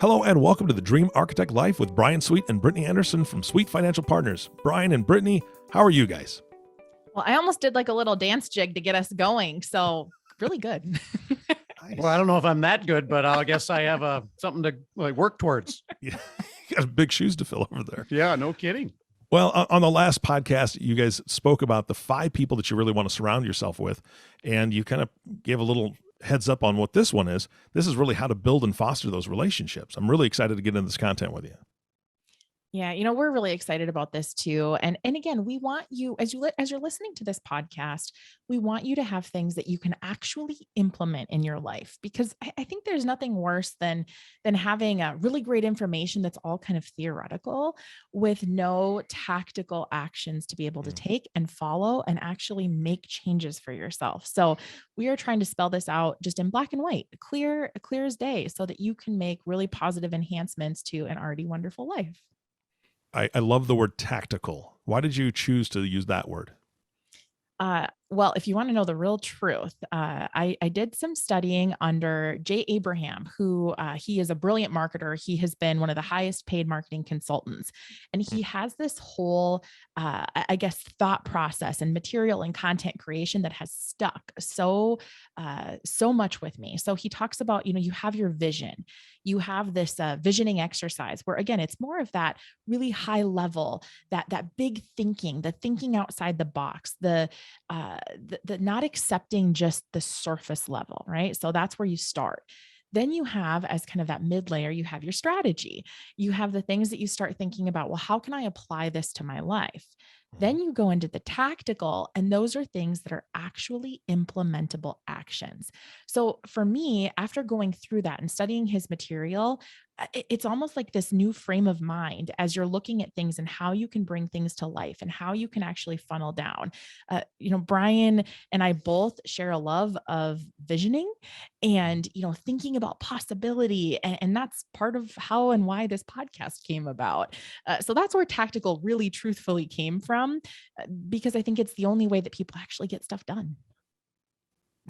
Hello and welcome to the Dream Architect Life with Brian Sweet and Brittany Anderson from Sweet Financial Partners. Bryan and Brittany, how are you guys? Well, I almost did like a little dance jig to get us going. So really good. Nice. Well, I don't know if I'm that good, but I guess I have something to work towards. Yeah, you got big shoes to fill over there. Yeah, no kidding. Well, on the last podcast, you guys spoke about the 5 people that you really want to surround yourself with, and you kind of gave a little heads up on what this one is. This is really how to build and foster those relationships. I'm really excited to get into this content with you. Yeah, we're really excited about this too. And again, we want you as you're listening to this podcast, we want you to have things that you can actually implement in your life, because I think there's nothing worse than having really great information that's all kind of theoretical with no tactical actions to be able to take and follow and actually make changes for yourself. So we are trying to spell this out just in black and white, clear as day, so that you can make really positive enhancements to an already wonderful life. I love the word tactical. Why did you choose to use that word? Well, if you want to know the real truth, I did some studying under Jay Abraham, who he is a brilliant marketer. He has been one of the highest paid marketing consultants. And he has this whole, thought process and material and content creation that has stuck so much with me. So he talks about, you have your vision. You have this visioning exercise where, again, it's more of that really high level, that big thinking, the thinking outside the box, the not accepting just the surface level, right? So that's where you start. Then you have, as kind of that mid layer, you have your strategy. You have the things that you start thinking about, well, how can I apply this to my life? Then you go into the tactical, and those are things that are actually implementable actions. So for me, after going through that and studying his material, it's almost like this new frame of mind as you're looking at things and how you can bring things to life and how you can actually funnel down. Bryan and I both share a love of visioning and, thinking about possibility. And that's part of how and why this podcast came about. So that's where tactical really truthfully came from, because I think it's the only way that people actually get stuff done.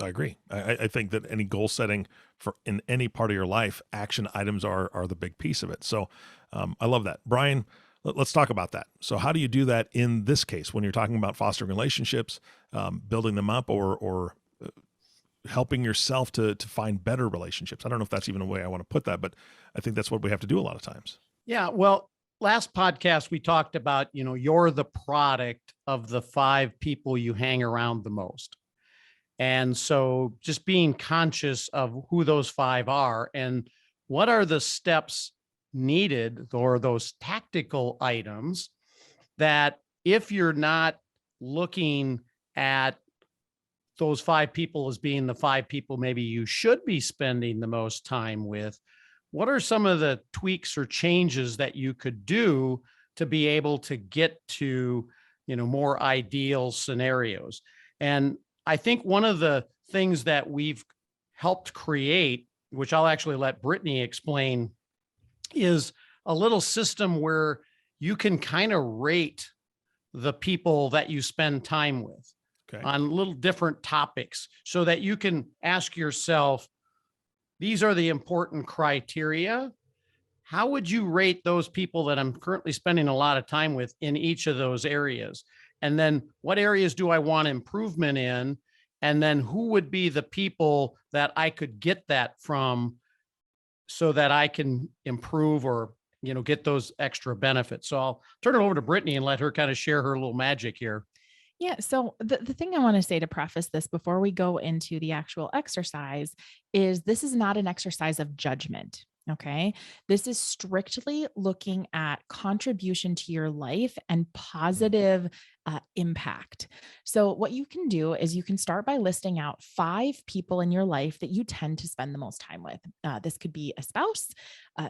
I agree. I think that any goal setting for in any part of your life, action items are the big piece of it. So I love that. Bryan, let's talk about that. So how do you do that in this case when you're talking about fostering relationships, building them up, or helping yourself to find better relationships? I don't know if that's even a way I want to put that, but I think that's what we have to do a lot of times. Yeah, well, last podcast we talked about, you're the product of the 5 people you hang around the most. And so just being conscious of who those 5 are and what are the steps needed, or those tactical items that if you're not looking at those 5 people as being the 5 people maybe you should be spending the most time with, what are some of the tweaks or changes that you could do to be able to get to, more ideal scenarios? And I think one of the things that we've helped create, which I'll actually let Brittany explain, is a little system where you can kind of rate the people that you spend time with on little different topics, so that you can ask yourself, these are the important criteria. How would you rate those people that I'm currently spending a lot of time with in each of those areas? And then what areas do I want improvement in? And then who would be the people that I could get that from so that I can improve or, get those extra benefits? So I'll turn it over to Brittany and let her kind of share her little magic here. Yeah. So the thing I want to say to preface this before we go into the actual exercise is this is not an exercise of judgment. Okay. This is strictly looking at contribution to your life and positive impact. So what you can do is you can start by listing out 5 people in your life that you tend to spend the most time with. This could be a spouse,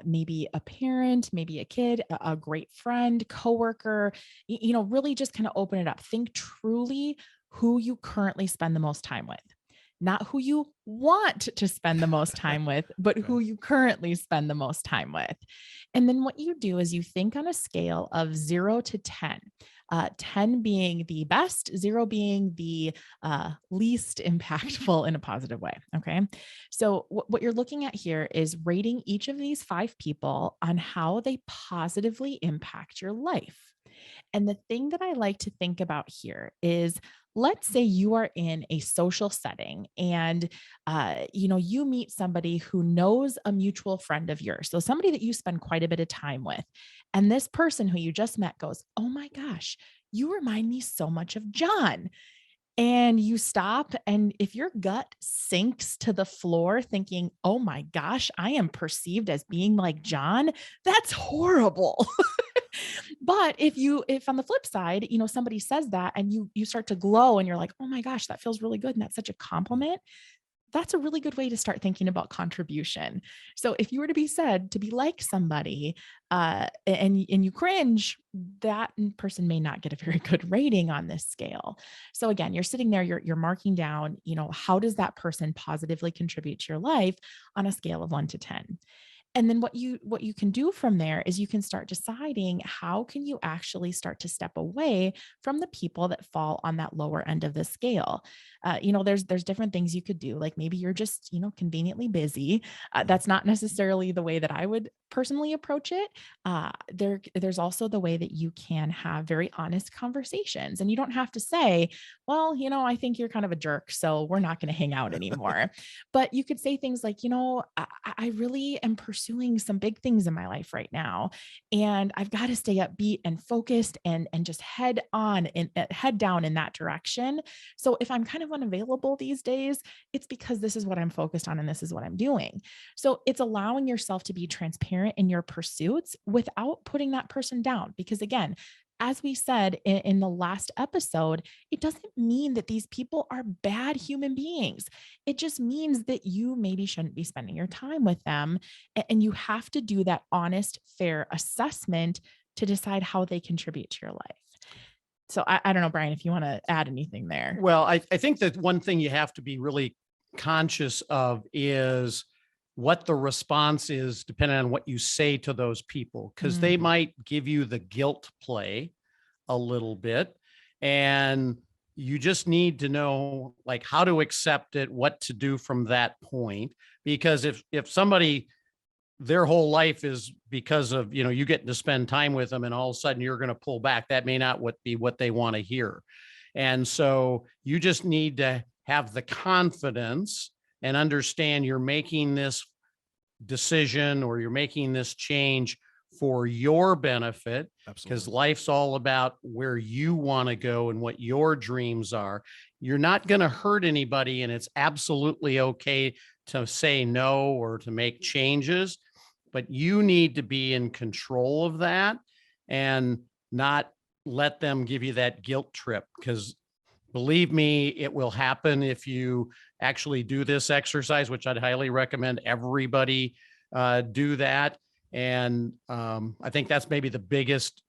maybe a parent, maybe a kid, a great friend, coworker, really just kind of open it up. Think truly who you currently spend the most time with. Not who you want to spend the most time with, but who you currently spend the most time with. And then what you do is you think on a scale of 0 to 10 10 being the best, 0 being the least impactful in a positive way. Okay. So what you're looking at here is rating each of these 5 people on how they positively impact your life. And the thing that I like to think about here is, let's say you are in a social setting and you meet somebody who knows a mutual friend of yours, so somebody that you spend quite a bit of time with, and this person who you just met goes, oh my gosh, you remind me so much of John. And you stop, and if your gut sinks to the floor thinking, oh my gosh, I am perceived as being like John, that's horrible. But if on the flip side, somebody says that and you start to glow and you're like, oh my gosh, that feels really good. And that's such a compliment. That's a really good way to start thinking about contribution. So if you were to be said to be like somebody, and you cringe, that person may not get a very good rating on this scale. So again, you're sitting there, you're marking down, how does that person positively contribute to your life on a scale of 1 to 10? And then what you can do from there is you can start deciding, how can you actually start to step away from the people that fall on that lower end of the scale. There's different things you could do. Like maybe you're just, conveniently busy. That's not necessarily the way that I would personally approach it. There's also the way that you can have very honest conversations, and you don't have to say, well, I think you're kind of a jerk, so we're not going to hang out anymore. But you could say things like, I really am pursuing some big things in my life right now, and I've got to stay upbeat and focused and just head down in that direction. So if I'm kind of unavailable these days, it's because this is what I'm focused on and this is what I'm doing. So it's allowing yourself to be transparent in your pursuits without putting that person down. Because again, as we said in the last episode, it doesn't mean that these people are bad human beings. It just means that you maybe shouldn't be spending your time with them. And you have to do that honest, fair assessment to decide how they contribute to your life. So I don't know, Bryan, if you want to add anything there. Well, I think that one thing you have to be really conscious of is what the response is, depending on what you say to those people, because they might give you the guilt play a little bit, and you just need to know like how to accept it, what to do from that point. Because if somebody, their whole life is because of, you getting to spend time with them, and all of a sudden you're going to pull back, that may not be what they want to hear. And so you just need to have the confidence and understand you're making this decision or you're making this change for your benefit. Absolutely. Because life's all about where you want to go and what your dreams are. You're not going to hurt anybody, and it's absolutely okay to say no or to make changes, but you need to be in control of that and not let them give you that guilt trip. Because believe me, it will happen if you actually do this exercise, which I'd highly recommend everybody do that. And I think that's maybe the biggest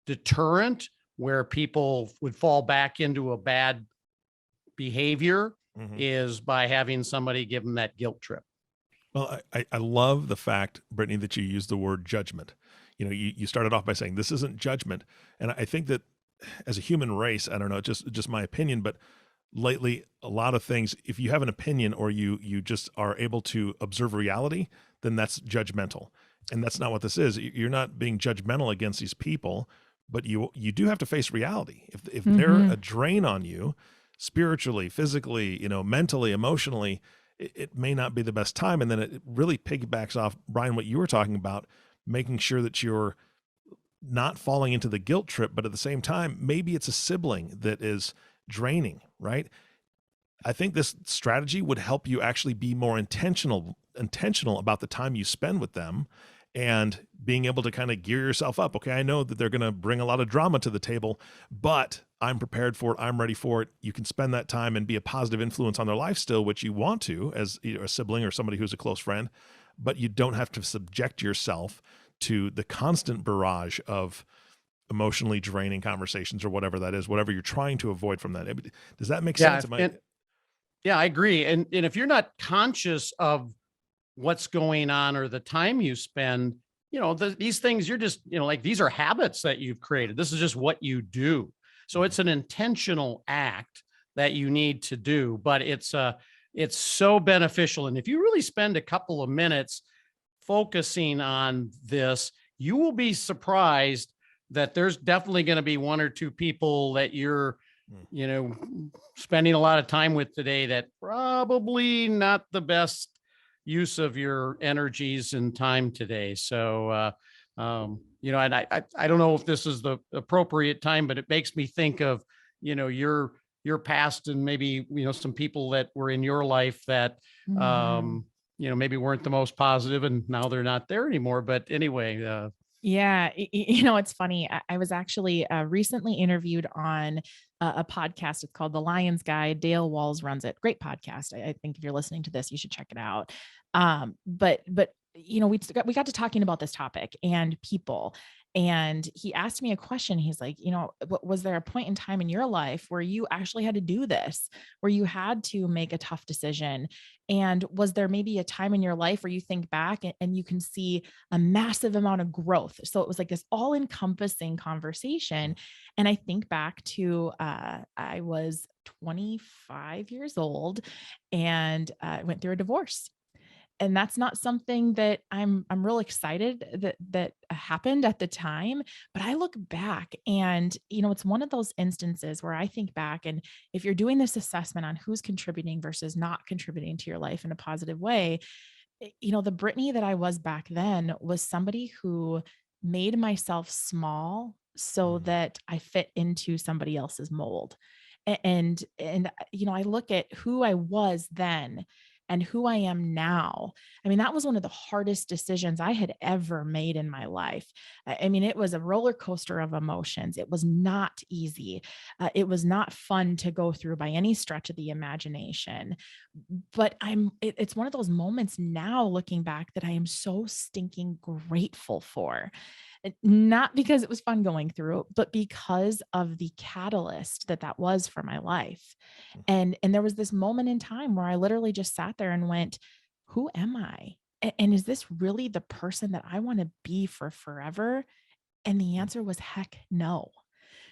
deterrent where people would fall back into a bad behavior, is by having somebody give them that guilt trip. Well, I love the fact, Brittany, that you used the word judgment. You started off by saying this isn't judgment. And I think that as a human race, I don't know, just my opinion, but lately, a lot of things, if you have an opinion or you just are able to observe reality, then that's judgmental. And that's not what this is. You're not being judgmental against these people, but you do have to face reality. If they're a drain on you spiritually, physically, mentally, emotionally, it may not be the best time. And then it really piggybacks off, Bryan, what you were talking about, making sure that you're not falling into the guilt trip, but at the same time, maybe it's a sibling that is draining, right? I think this strategy would help you actually be more intentional about the time you spend with them, and being able to kind of gear yourself up. Okay, I know that they're going to bring a lot of drama to the table, but I'm prepared for it. I'm ready for it. You can spend that time and be a positive influence on their life still, which you want to as a sibling or somebody who's a close friend, but you don't have to subject yourself to the constant barrage of emotionally draining conversations or whatever that is, whatever you're trying to avoid from that. Does that make sense? Yeah, I agree. And if you're not conscious of what's going on or the time you spend, these things you're just, like these are habits that you've created. This is just what you do. So it's an intentional act that you need to do, but it's so beneficial. And if you really spend a couple of minutes focusing on this, you will be surprised that there's definitely going to be one or two people that you're, spending a lot of time with today that probably not the best use of your energies and time today. So, and I don't know if this is the appropriate time, but it makes me think of, your past and maybe, some people that were in your life that, Mhm. maybe weren't the most positive and now they're not there anymore. But anyway, Yeah, it's funny. I was actually recently interviewed on a podcast. It's called The Lion's Guide. Dale Walls runs it. Great podcast. I think if you're listening to this, you should check it out. But we got to talking about this topic and people. And he asked me a question. He's like, was there a point in time in your life where you actually had to do this, where you had to make a tough decision? And was there maybe a time in your life where you think back and you can see a massive amount of growth? So it was like this all encompassing conversation. And I think back to, I was 25 years old and I went through a divorce. And that's not something that I'm real excited that happened at the time, but I look back and it's one of those instances where I think back, and if you're doing this assessment on who's contributing versus not contributing to your life in a positive way, the Brittany that I was back then was somebody who made myself small so that I fit into somebody else's mold. And I look at who I was then and who I am now. I mean, that was one of the hardest decisions I had ever made in my life. I mean, it was a roller coaster of emotions. It was not easy. It was not fun to go through by any stretch of the imagination. But it's one of those moments now looking back that I am so stinking grateful for. Not because it was fun going through, but because of the catalyst that was for my life. And there was this moment in time where I literally just sat there and went, who am I? And is this really the person that I want to be for forever? And the answer was heck no.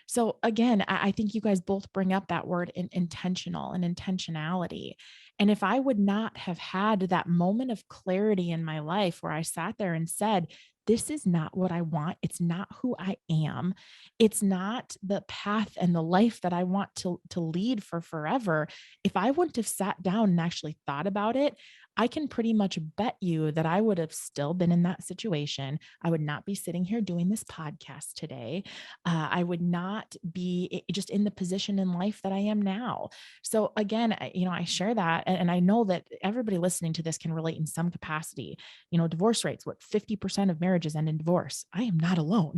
So again, I think you guys both bring up that word intentional and intentionality. And if I would not have had that moment of clarity in my life where I sat there and said, this is not what I want. It's not who I am. It's not the path and the life that I want to lead for forever. If I wouldn't have sat down and actually thought about it, I can pretty much bet you that I would have still been in that situation. I would not be sitting here doing this podcast today. I would not be just in the position in life that I am now. So again, I share that. And I know that everybody listening to this can relate in some capacity. Divorce rates, 50% of marriages end in divorce. I am not alone.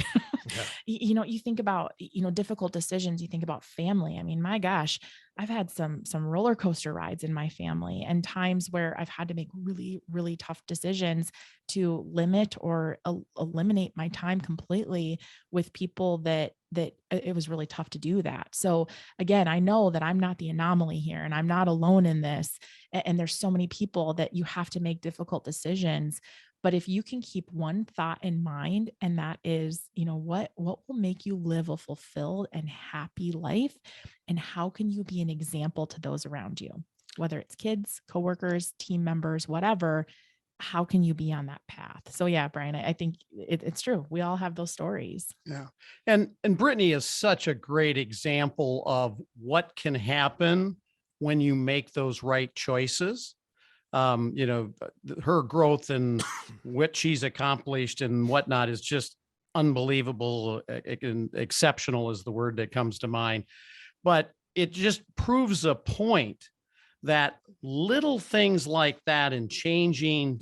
Yeah. You think about, difficult decisions, you think about family. I mean, my gosh, I've had some roller coaster rides in my family and times where I've had to make really, really tough decisions to limit or eliminate my time completely with people that it was really tough to do that. So again, I know that I'm not the anomaly here and I'm not alone in this. And there's so many people that you have to make difficult decisions. But if you can keep one thought in mind, and that is, what will make you live a fulfilled and happy life? And how can you be an example to those around you? Whether it's kids, coworkers, team members, whatever, how can you be on that path? So yeah, Bryan, I think it's true. We all have those stories. yeah. And Brittany is such a great example of what can happen when you make those right choices. Her growth and what she's accomplished and whatnot is just unbelievable. Exceptional is the word that comes to mind. But it just proves a point that little things like that and changing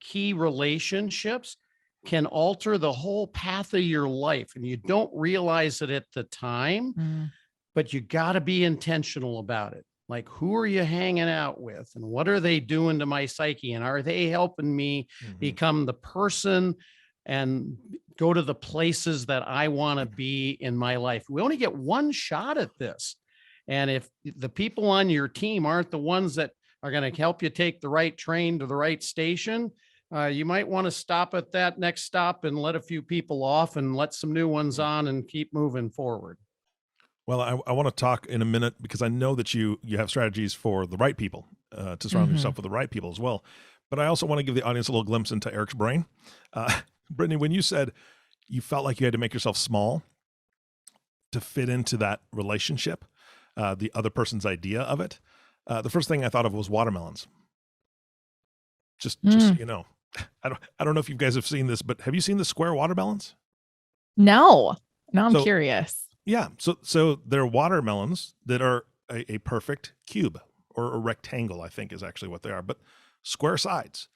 key relationships can alter the whole path of your life. And you don't realize it at the time, but you got to be intentional about it. Like, who are you hanging out with and what are they doing to my psyche? And are they helping me become the person and go to the places that I want to be in my life? We only get one shot at this. And if the people on your team aren't the ones that are going to help you take the right train to the right station, You might want to stop at that next stop and let a few people off and let some new ones on and keep moving forward. Well, I want to talk in a minute because I know that you have strategies for the right people, to surround Mhm. yourself with the right people as well. But I also want to give the audience a little glimpse into Eric's brain. Brittany, when you said you felt like you had to make yourself small to fit into that relationship, the other person's idea of it, the first thing I thought of was watermelons. Just so Mm. you know, I don't know if you guys have seen this, but have you seen the square watermelons? No, now I'm So curious. yeah, so they're watermelons that are a perfect cube or a rectangle, I think is actually what they are, but square sides.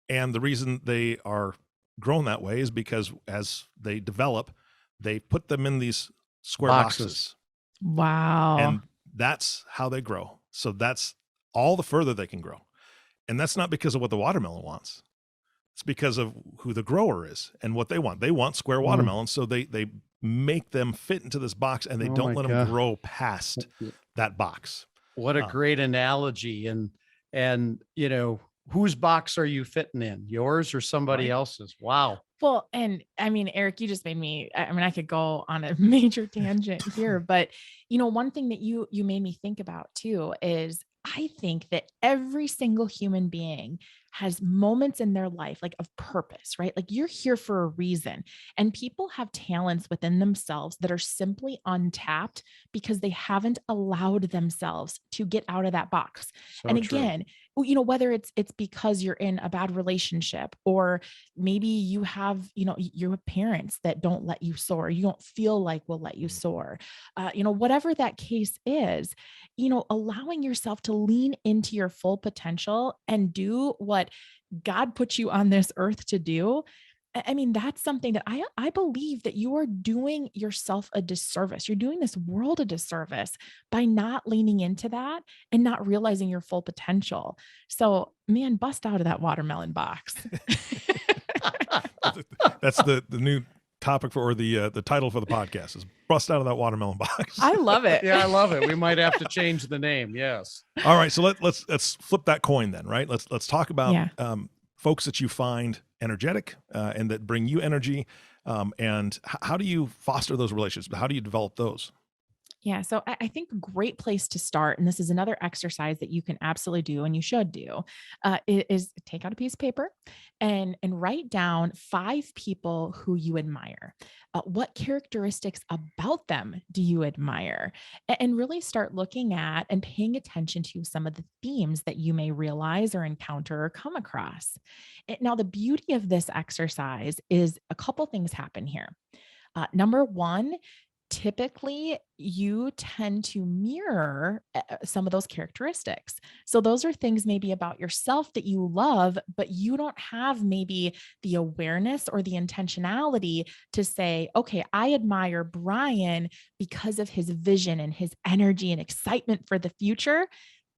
And the reason they are grown that way is because as they develop, they put them in these square Boxes. boxes, Wow. and that's how they grow. So that's all the further they can grow. And that's not because of what the watermelon wants. It's because of who the grower is and what they want. They want square Mm. watermelons, so they make them fit into this box, and they Oh my don't let them God. grow past that box. What a Uh, great analogy. And whose box are you fitting in? Yours or somebody right? else's? Wow. Well, and I mean, Eric, you just made me, I mean, I could go on a major tangent here, but one thing that you made me think about too is I think that every single human being has moments in their life like of purpose, right? Like you're here for a reason. And people have talents within themselves that are simply untapped because they haven't allowed themselves to get out of that box. So And true. again, whether it's because you're in a bad relationship, or maybe you have you have parents that don't let you soar, you don't feel like will let you mm, soar, whatever that case is, allowing yourself to lean into your full potential and do what God put you on this earth to do. I mean, that's something that I believe that you are doing yourself a disservice. You're doing this world a disservice by not leaning into that and not realizing your full potential. So, man, bust out of that watermelon box. that's the new topic for, or the title for the podcast is "Bust Out of That Watermelon Box." I love it. Yeah, I love it. We might have to change the name. Yes. All right, so let's flip that coin then, right? Let's talk about Yeah. folks that you find energetic, and that bring you energy, and how do you foster those relationships? How do you develop those? Yeah. So I think a great place to start, and this is another exercise that you can absolutely do and you should do, is take out a piece of paper and write down 5 people who you admire. What characteristics about them do you admire? And really start looking at and paying attention to some of the themes that you may realize or encounter or come across. Now, the beauty of this exercise is a couple things happen here. Number one, typically you tend to mirror some of those characteristics. So, those are things maybe about yourself that you love, but you don't have maybe the awareness or the intentionality to say, okay, I admire Bryan because of his vision and his energy and excitement for the future.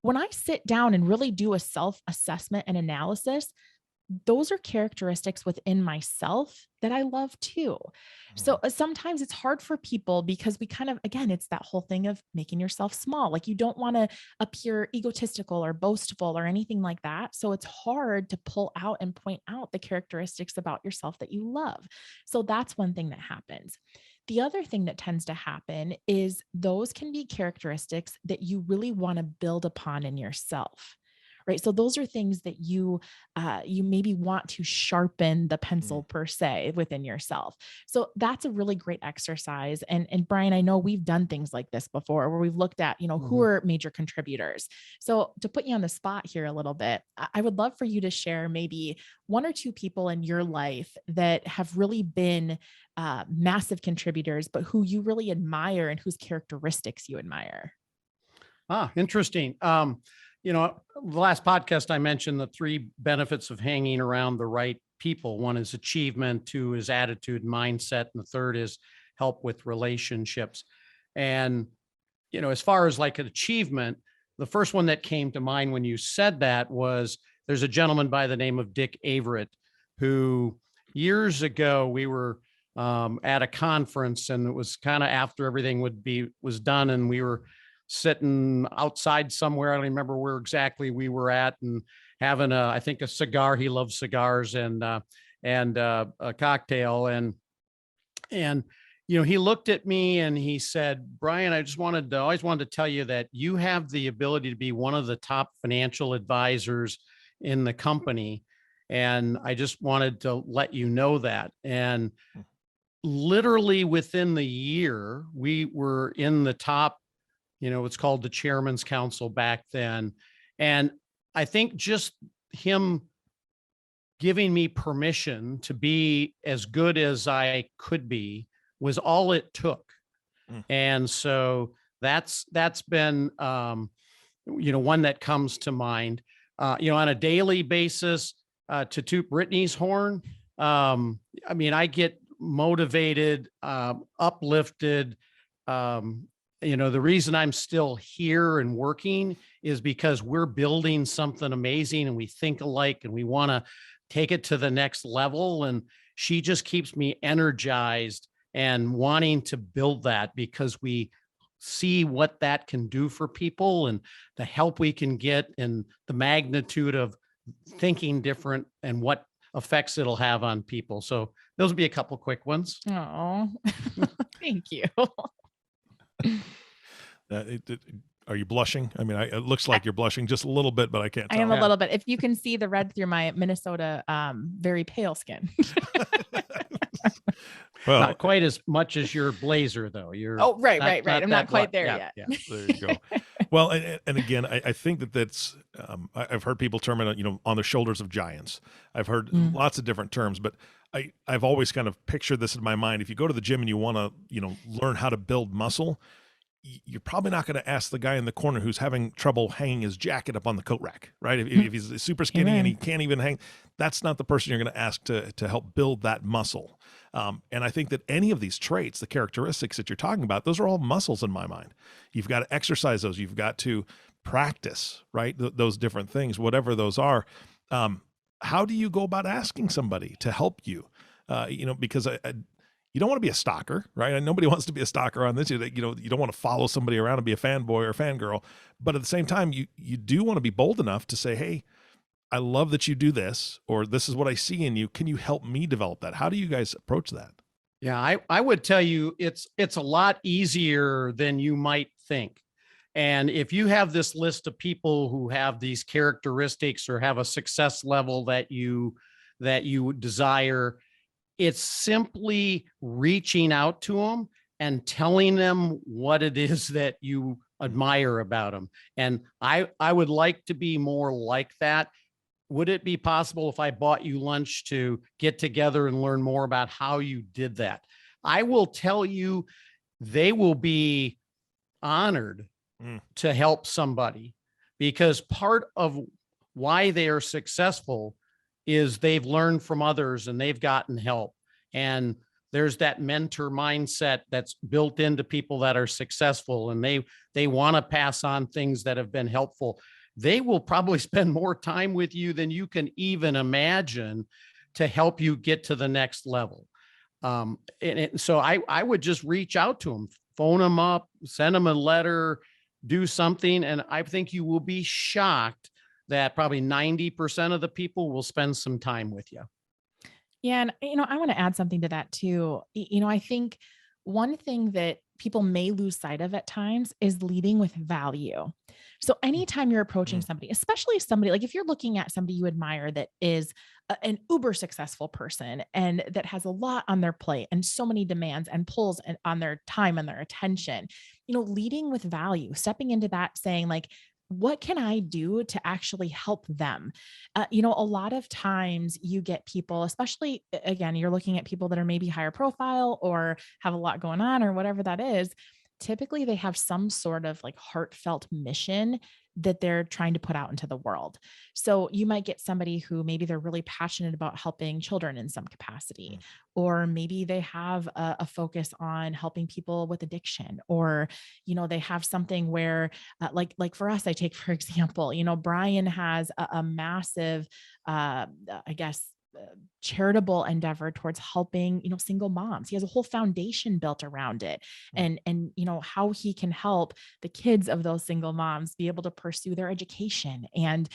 When I sit down and really do a self assessment and analysis, those are characteristics within myself that I love too. So sometimes it's hard for people because we kind of, again, it's that whole thing of making yourself small. Like you don't want to appear egotistical or boastful or anything like that. So it's hard to pull out and point out the characteristics about yourself that you love. So that's one thing that happens. The other thing that tends to happen is those can be characteristics that you really want to build upon in yourself. Right. So those are things that you maybe want to sharpen the Mhm. pencil per se within yourself. So that's a really great exercise. And Bryan, I know we've done things like this before where we've looked at, who Mhm. are major contributors. So to put you on the spot here a little bit, I would love for you to share maybe 1 or 2 people in your life that have really been massive contributors, but who you really admire and whose characteristics you admire. Interesting. The last podcast I mentioned the 3 benefits of hanging around the right people. One is achievement, 2 is attitude, mindset, and the third is help with relationships. And, as far as like an achievement, the first one that came to mind when you said that was there's a gentleman by the name of Dick Averett, who years ago we were at a conference, and it was kind of after everything was done, and we were sitting outside somewhere. I don't remember where exactly we were at, and having I think a cigar. He loves cigars and a cocktail. And, he looked at me and he said, Bryan, I always wanted to tell you that you have the ability to be one of the top financial advisors in the company. And I just wanted to let you know that. And literally within the year, we were in the top, it's called the Chairman's Council back then. And I think just him giving me permission to be as good as I could be was all it took. And so that's been, one that comes to mind, on a daily basis, to toot Brittany's horn. I get motivated, uplifted. The reason I'm still here and working is because we're building something amazing and we think alike and we want to take it to the next level. And she just keeps me energized and wanting to build that because we see what that can do for people and the help we can get and the magnitude of thinking different and what effects it'll have on people. So those would be a couple quick ones. Oh, thank you. Are you blushing? I mean, it looks like you're blushing just a little bit, but I can't tell. I am a little bit. If you can see the red through my Minnesota, very pale skin. Well, not quite as much as your blazer, though. Right. I'm not quite there yet. Yeah, there you go. Well, and again, I think that's, I've heard people term it, on the shoulders of giants. I've heard lots of different terms, but I've always kind of pictured this in my mind. If you go to the gym and you want to, learn how to build muscle, you're probably not going to ask the guy in the corner who's having trouble hanging his jacket up on the coat rack, right? If he's super skinny and he can't even hang, that's not the person you're going to ask to help build that muscle. And I think that any of these traits, the characteristics that you're talking about, those are all muscles in my mind. You've got to exercise those. You've got to practice, right? Those different things, whatever those are. How do you go about asking somebody to help you? Because you don't want to be a stalker, right? And nobody wants to be a stalker on this. You don't want to follow somebody around and be a fanboy or a fangirl. But at the same time, you do want to be bold enough to say, hey, I love that you do this, or this is what I see in you. Can you help me develop that? How do you guys approach that? Yeah, I would tell you it's a lot easier than you might think. And if you have this list of people who have these characteristics or have a success level that you desire, it's simply reaching out to them and telling them what it is that you admire about them. And I would like to be more like that. Would it be possible if I bought you lunch to get together and learn more about how you did that? I will tell you, they will be honored to help somebody, because part of why they are successful is they've learned from others and they've gotten help. And there's that mentor mindset that's built into people that are successful, and they want to pass on things that have been helpful. They will probably spend more time with you than you can even imagine to help you get to the next level. So I would just reach out to them, phone them up, send them a letter, do something. And I think you will be shocked that probably 90% of the people will spend some time with you. Yeah. And, I want to add something to that too. I think one thing that people may lose sight of at times is leading with value. So anytime you're approaching somebody, especially somebody, like if you're looking at somebody you admire that is an uber successful person and that has a lot on their plate and so many demands and pulls on their time and their attention, leading with value, stepping into that, saying like, what can I do to actually help them? A lot of times you get people, especially again, you're looking at people that are maybe higher profile or have a lot going on or whatever that is. Typically they have some sort of like heartfelt mission that they're trying to put out into the world. So you might get somebody who maybe they're really passionate about helping children in some capacity, or maybe they have a focus on helping people with addiction, or, they have something where like for us, I take, for example, Bryan has a massive, charitable endeavor towards helping, single moms. He has a whole foundation built around it, and how he can help the kids of those single moms be able to pursue their education and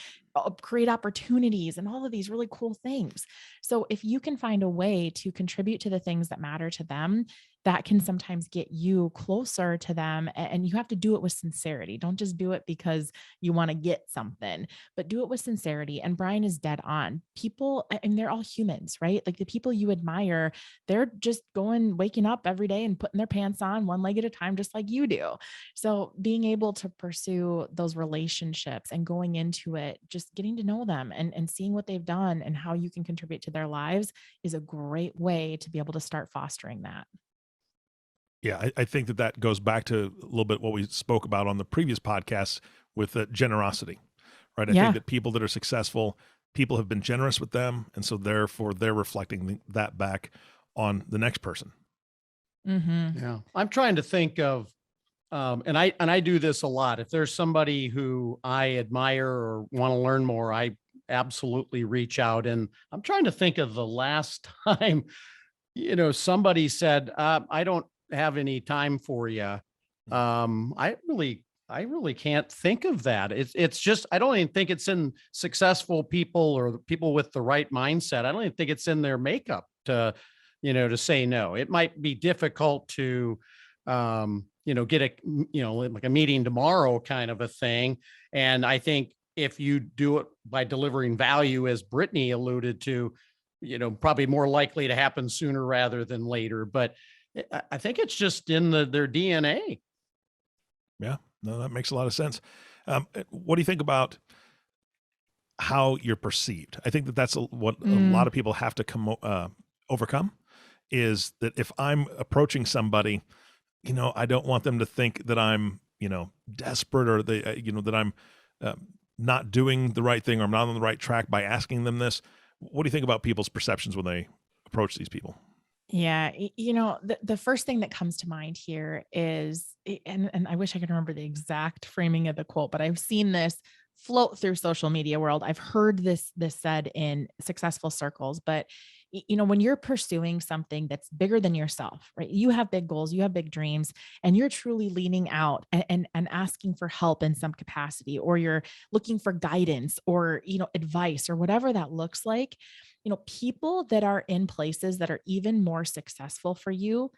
create opportunities and all of these really cool things. So if you can find a way to contribute to the things that matter to them, that can sometimes get you closer to them. And you have to do it with sincerity. Don't just do it because you want to get something, but do it with sincerity. And Bryan is dead on. People, and they're all humans, right? Like the people you admire, they're just waking up every day and putting their pants on one leg at a time, just like you do. So being able to pursue those relationships and going into it, just getting to know them and seeing what they've done and how you can contribute to their lives is a great way to be able to start fostering that. Yeah, I think that goes back to a little bit what we spoke about on the previous podcast with generosity, right? I think Yeah. that people that are successful, people have been generous with them, and so therefore they're reflecting that back on the next person. Mm-hmm. Yeah. I'm trying to think of, and I do this a lot. If there's somebody who I admire or want to learn more, I absolutely reach out. And I'm trying to think of the last time, somebody said, I don't have any time for you. I really can't think of that. It's just, I don't even think it's in successful people or the people with the right mindset. I don't even think it's in their makeup to say no. It might be difficult to, get like a meeting tomorrow kind of a thing. And I think if you do it by delivering value, as Brittany alluded to, probably more likely to happen sooner rather than later. But I think it's just in their DNA. Yeah, no, that makes a lot of sense. What do you think about how you're perceived? I think that's what a lot of people have to overcome, is that if I'm approaching somebody, I don't want them to think that I'm, desperate, or that I'm not doing the right thing, or I'm not on the right track by asking them this. What do you think about people's perceptions when they approach these people? Yeah. The first thing that comes to mind here is, and I wish I could remember the exact framing of the quote, but I've seen this float through social media world. I've heard this said in successful circles, but when you're pursuing something that's bigger than yourself, right? You have big goals, you have big dreams, and you're truly leaning out and asking for help in some capacity, or you're looking for guidance or, advice or whatever that looks like. People that are in places that are even more successful for you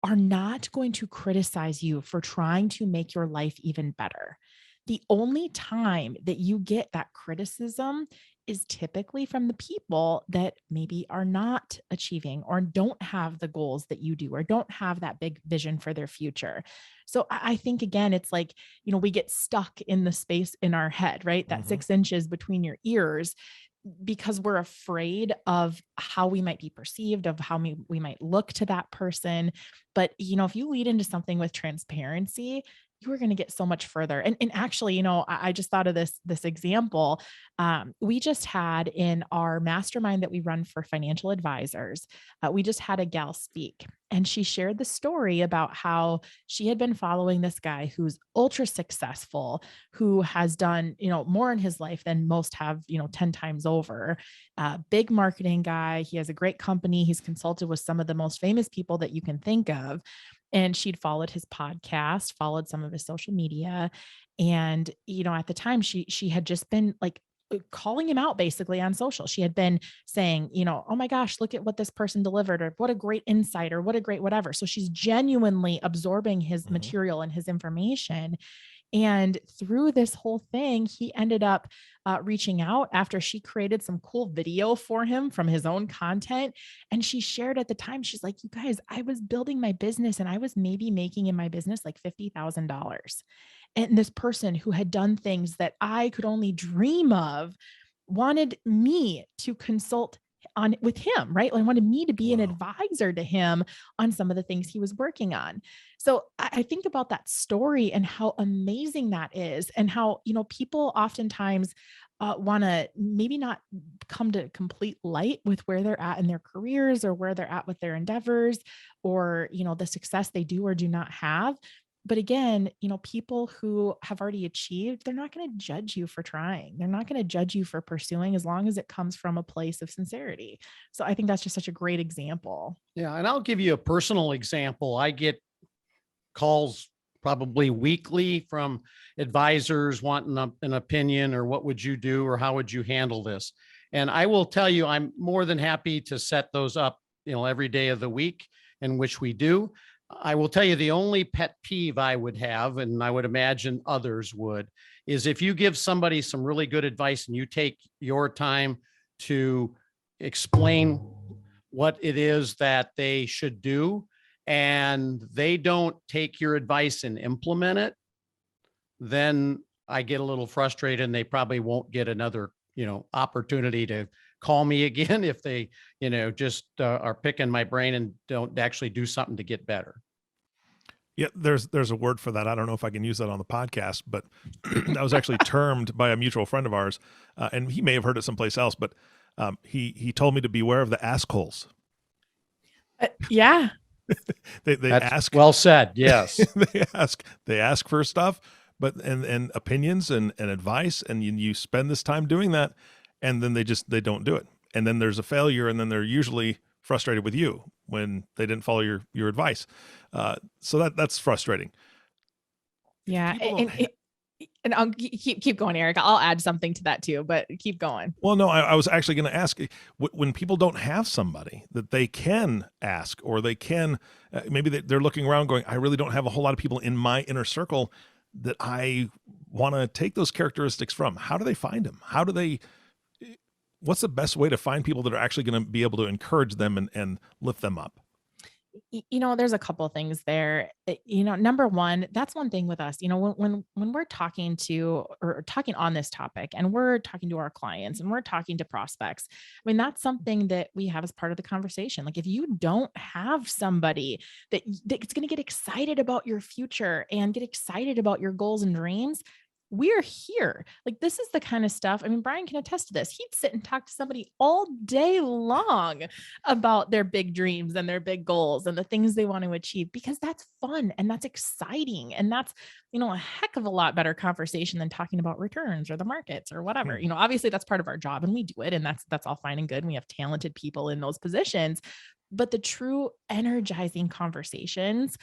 are not going to criticize you for trying to make your life even better. The only time that you get that criticism is typically from the people that maybe are not achieving or don't have the goals that you do, or don't have that big vision for their future. So I think, again, it's like, we get stuck in the space in our head, right? That 6 inches between your ears, because we're afraid of how we might be perceived, of how we might look to that person. But, if you lead into something with transparency, you are going to get so much further. And actually, I just thought of this example. We just had in our mastermind that we run for financial advisors, we just had a gal speak, and she shared the story about how she had been following this guy who's ultra successful, who has done, more in his life than most have, 10 times over. Big marketing guy. He has a great company. He's consulted with some of the most famous people that you can think of. And she'd followed his podcast, followed some of his social media. And, at the time she had just been like calling him out basically on social. She had been saying, oh my gosh, look at what this person delivered, or what a great insight, or what a great whatever. So she's genuinely absorbing his material and his information. And through this whole thing, he ended up reaching out after she created some cool video for him from his own content. And she shared at the time, she's like, you guys, I was building my business and I was maybe making in my business like $50,000. And this person who had done things that I could only dream of wanted me to consult on with him, right? Like wanted me to be an advisor to him on some of the things he was working on. So I think about that story and how amazing that is, and how, people oftentimes want to maybe not come to complete light with where they're at in their careers, or where they're at with their endeavors, or, the success they do or do not have. But again, people who have already achieved, they're not going to judge you for trying. They're not going to judge you for pursuing, as long as it comes from a place of sincerity. So I think that's just such a great example. Yeah. And I'll give you a personal example. I get calls probably weekly from advisors wanting an opinion, or what would you do, or how would you handle this? And I will tell you, I'm more than happy to set those up, every day of the week, in which we do. I will tell you, the only pet peeve I would have, and I would imagine others would, is if you give somebody some really good advice and you take your time to explain what it is that they should do, and they don't take your advice and implement it, then I get a little frustrated, and they probably won't get another, opportunity to call me again if they, just are picking my brain and don't actually do something to get better. Yeah, there's a word for that. I don't know if I can use that on the podcast, but that was actually termed by a mutual friend of ours, and he may have heard it someplace else. But he told me to beware of the assholes. Yeah. They That's ask. well said. Yes. they ask for stuff, but and opinions and advice, and you spend this time doing that, and then they don't do it, and then there's a failure, and then they're usually frustrated with you when they didn't follow your advice. So that's frustrating. Yeah. And I'll keep going, Eric. I'll add something to that too, but keep going. Well, no, I was actually going to ask, when people don't have somebody that they can ask, or they can, maybe they're looking around going, I really don't have a whole lot of people in my inner circle that I want to take those characteristics from. How do they find them? What's the best way to find people that are actually going to be able to encourage them and lift them up? There's a couple of things there. Number one, that's one thing with us, when we're talking to, or talking on this topic, and we're talking to our clients and we're talking to prospects, I mean, that's something that we have as part of the conversation. Like, if you don't have somebody that's going to get excited about your future and get excited about your goals and dreams, we're here. Like, this is the kind of stuff. I mean, Bryan can attest to this. He'd sit and talk to somebody all day long about their big dreams and their big goals and the things they want to achieve, because that's fun and that's exciting. And that's, a heck of a lot better conversation than talking about returns or the markets or whatever. Obviously that's part of our job and we do it, and that's all fine and good. And we have talented people in those positions, but the true energizing conversations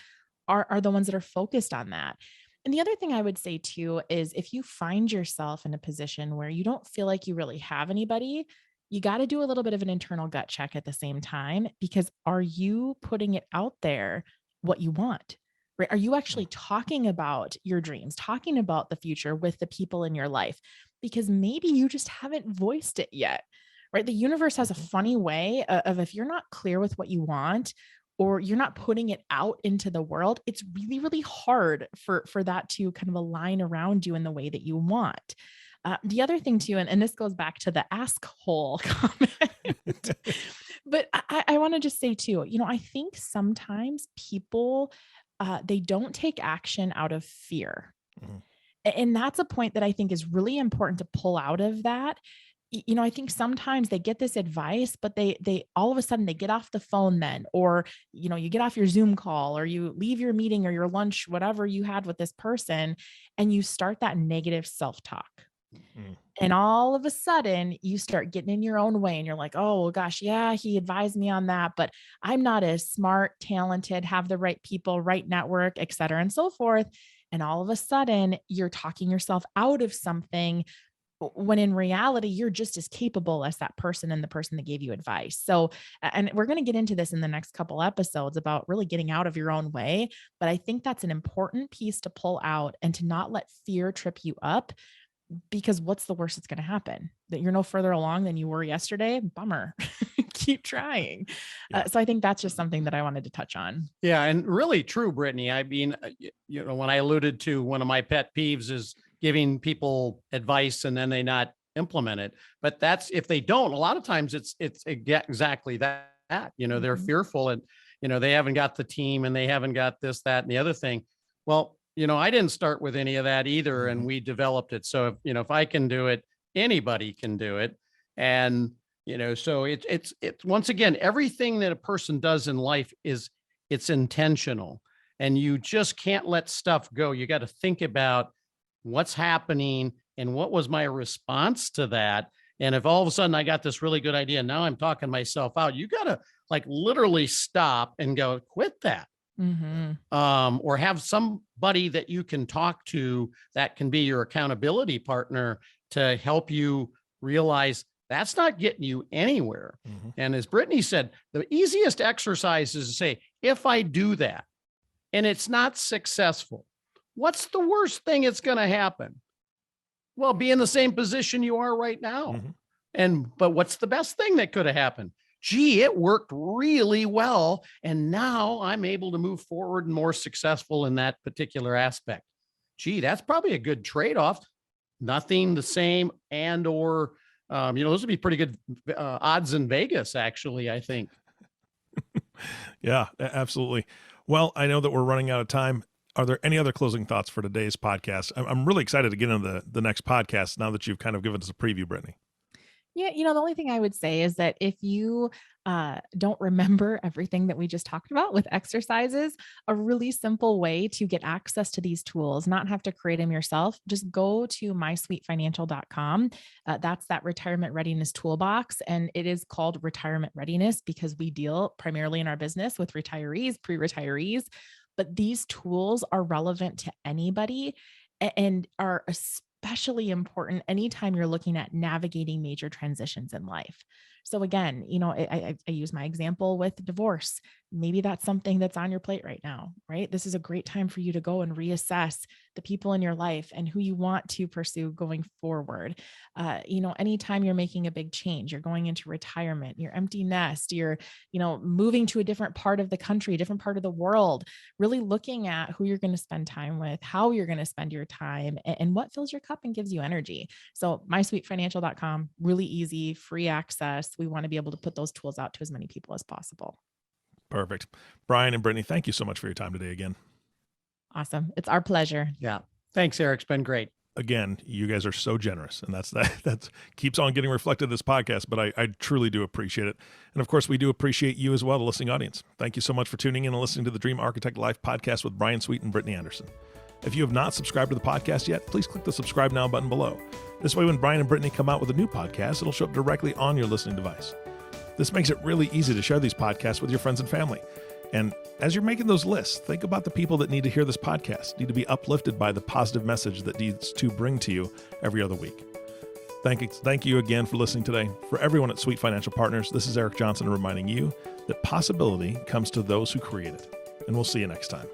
are the ones that are focused on that. And the other thing I would say too is, if you find yourself in a position where you don't feel like you really have anybody, you got to do a little bit of an internal gut check at the same time, because are you putting it out there what you want? Right? Are you actually talking about your dreams, talking about the future with the people in your life? Because maybe you just haven't voiced it yet, right? The universe has a funny way of, if you're not clear with what you want, or you're not putting it out into the world, it's really, really hard for that to kind of align around you in the way that you want. The other thing too, and this goes back to the ask hole comment, but I want to just say too, I think sometimes people, they don't take action out of fear. Mm-hmm. And that's a point that I think is really important to pull out of that. I think sometimes they get this advice, but they all of a sudden they get off the phone then, or, you get off your Zoom call, or you leave your meeting or your lunch, whatever you had with this person, and you start that negative self-talk. Mm-hmm. And all of a sudden you start getting in your own way, and you're like, oh, well, gosh, yeah, he advised me on that, but I'm not as smart, talented, have the right people, right network, et cetera, and so forth. And all of a sudden you're talking yourself out of something, when in reality, you're just as capable as that person and the person that gave you advice. So, and we're going to get into this in the next couple episodes about really getting out of your own way. But I think that's an important piece to pull out, and to not let fear trip you up, because what's the worst that's going to happen? That you're no further along than you were yesterday? Bummer. Keep trying. Yeah. So I think that's just something that I wanted to touch on. Yeah. And really true, Brittany. I mean, when I alluded to one of my pet peeves is giving people advice and then they not implement it. But that's, if they don't, a lot of times it's exactly that, they're fearful, and, they haven't got the team, and they haven't got this, that, and the other thing. Well, I didn't start with any of that either. And we developed it. So, if I can do it, anybody can do it. And, so it's once again, everything that a person does in life it's intentional, and you just can't let stuff go. You got to think about what's happening and what was my response to that. And if all of a sudden I got this really good idea, now I'm talking myself out, you got to literally stop and go, quit that. or have somebody that you can talk to that can be your accountability partner to help you realize that's not getting you anywhere. And as Brittany said, the easiest exercise is to say, if I do that and it's not successful, what's the worst thing that's going to happen? Well, be in the same position you are right now. But what's the best thing that could have happened? Gee, it worked really well. And now I'm able to move forward and more successful in that particular aspect. Gee, that's probably a good trade-off. Nothing the same or, those would be pretty good odds in Vegas, actually, I think. Yeah, absolutely. Well, I know that we're running out of time. Are there any other closing thoughts for today's podcast? I'm really excited to get into the next podcast now that you've kind of given us a preview, Brittany. Yeah, the only thing I would say is that if you don't remember everything that we just talked about with exercises, a really simple way to get access to these tools, not have to create them yourself, just go to mysweetfinancial.com. That's that retirement readiness toolbox. And it is called retirement readiness because we deal primarily in our business with retirees, pre-retirees, but these tools are relevant to anybody and are especially important anytime you're looking at navigating major transitions in life. So again, I use my example with divorce. Maybe that's something that's on your plate right now, right? This is a great time for you to go and reassess the people in your life and who you want to pursue going forward. Anytime you're making a big change, you're going into retirement, you're empty nest, you're, moving to a different part of the country, a different part of the world, really looking at who you're going to spend time with, how you're going to spend your time, and what fills your cup and gives you energy. So mysweetfinancial.com, really easy, free access. We want to be able to put those tools out to as many people as possible. Perfect. Bryan and Brittany, thank you so much for your time today again. Awesome. It's our pleasure. Yeah. Thanks, Eric. It's been great. Again, you guys are so generous, and that keeps on getting reflected in this podcast, but I truly do appreciate it. And of course, we do appreciate you as well, the listening audience. Thank you so much for tuning in and listening to the Dream Architect Life podcast with Bryan Sweet and Brittany Anderson. If you have not subscribed to the podcast yet, please click the subscribe now button below. This way, when Bryan and Brittany come out with a new podcast, it'll show up directly on your listening device. This makes it really easy to share these podcasts with your friends and family. And as you're making those lists, think about the people that need to hear this podcast, need to be uplifted by the positive message that these two bring to you every other week. Thank you again for listening today. For everyone at Sweet Financial Partners, this is Eric Johnson reminding you that possibility comes to those who create it. And we'll see you next time.